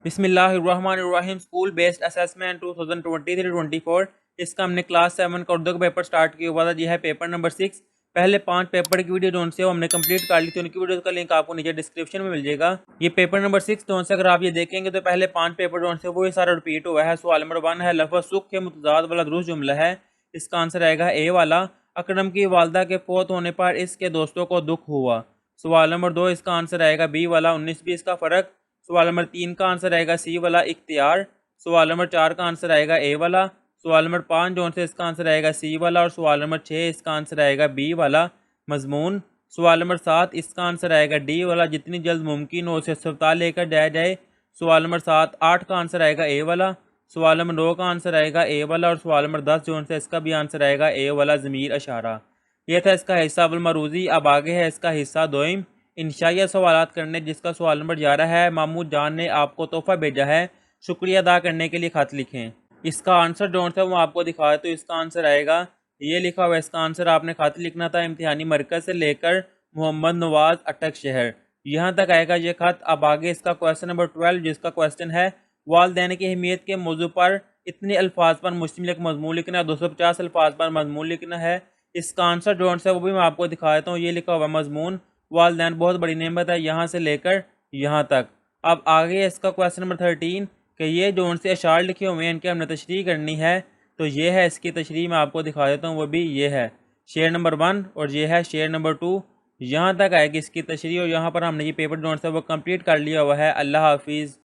बिस्मिल्लाहिर्रहमानिर्रहीम school based assessment 2023-24 इसका हमने क्लास 7 का उर्दू का पेपर स्टार्ट किया हुआ था। जी है पेपर नंबर 6। पहले 5 पेपर की वीडियो जो से वो हमने कंप्लीट कर ली थी, उनकी वीडियो का लिंक आपको नीचे डिस्क्रिप्शन में मिल जाएगा। ये पेपर नंबर 6 जो से अगर आप ये देखेंगे तो पहले 5 पेपर जो से वो ये सारा रिपीट हुआ है। सवाल नंबर 1 है लफ्ज़ सुख के मुतज़ाद वाला दुरुस्त जुमला है, इसका आंसर आएगा ए वाला। अकरम की वालदा के फौत होने पर इसके दोस्तों को दुख हुआ। सवाल नंबर 2 इसका आंसर आएगा बी वाला 19-20 का फ़र्क। सवाल नंबर 3 का आंसर आएगा सी वाला इख्तियार। सवाल नंबर 4 का आंसर आएगा ए वाला। सवाल नंबर 5 जो से इसका आंसर आएगा सी वाला। और सवाल नंबर 6 इसका आंसर आएगा बी वाला मजमून। सवाल नंबर 7 इसका आंसर आएगा डी वाला जितनी जल्द मुमकिन हो उसे अस्पताल लेकर जाया जाए। सवाल नंबर 8 का आंसर आएगा ए वाला। सवाल नंबर 9 का आंसर आएगा ए वाला। और सवाल नंबर 10 जो से इसका भी आंसर आएगा ए वाला ज़मीर अशारा। यह था इसका हिस्सा मरूजी। अब आगे है इसका हिस्सा दोइम इंशाइया सवालात करने, जिसका सवाल नंबर 11 है महमूद जान ने आपको तोहफा भेजा है, शुक्रिया अदा करने के लिए खत लिखें। इसका आंसर जो है वो आपको दिखाए तो इसका आंसर आएगा ये लिखा हुआ। इसका आंसर आपने खत लिखना था इम्तिहानी मरकज़ से लेकर मोहम्मद नवाज अटक शहर, यहाँ तक आएगा ये खत। अब आगे इसका क्वेश्चन नंबर 12 जिसका क्वेश्चन है वालिदैन की अहमियत के मौजू पर इतने अल्फाज पर मुश्तमिल एक मजमून लिखना है, 250 अल्फाज पर मजमून लिखना है। इसका आंसर जो है वो भी मैं आपको दिखा देता हूँ। ये लिखा हुआ मजमून वालिदैन बहुत बड़ी नेमत है, यहाँ से लेकर यहाँ तक। अब आगे इसका क्वेश्चन नंबर 13 कि ये जो से अशार लिखे हुए हैं इनकी हमने तशरीह करनी है, तो ये है इसकी तशरीह मैं आपको दिखा देता हूँ। वो भी ये है शेर नंबर 1 और ये है शेर नंबर 2, यहाँ तक आएगी इसकी तशरीह। और यहाँ पर हमने ये पेपर जो है वो कंप्लीट कर लिया हुआ है। अल्लाह हाफिज़।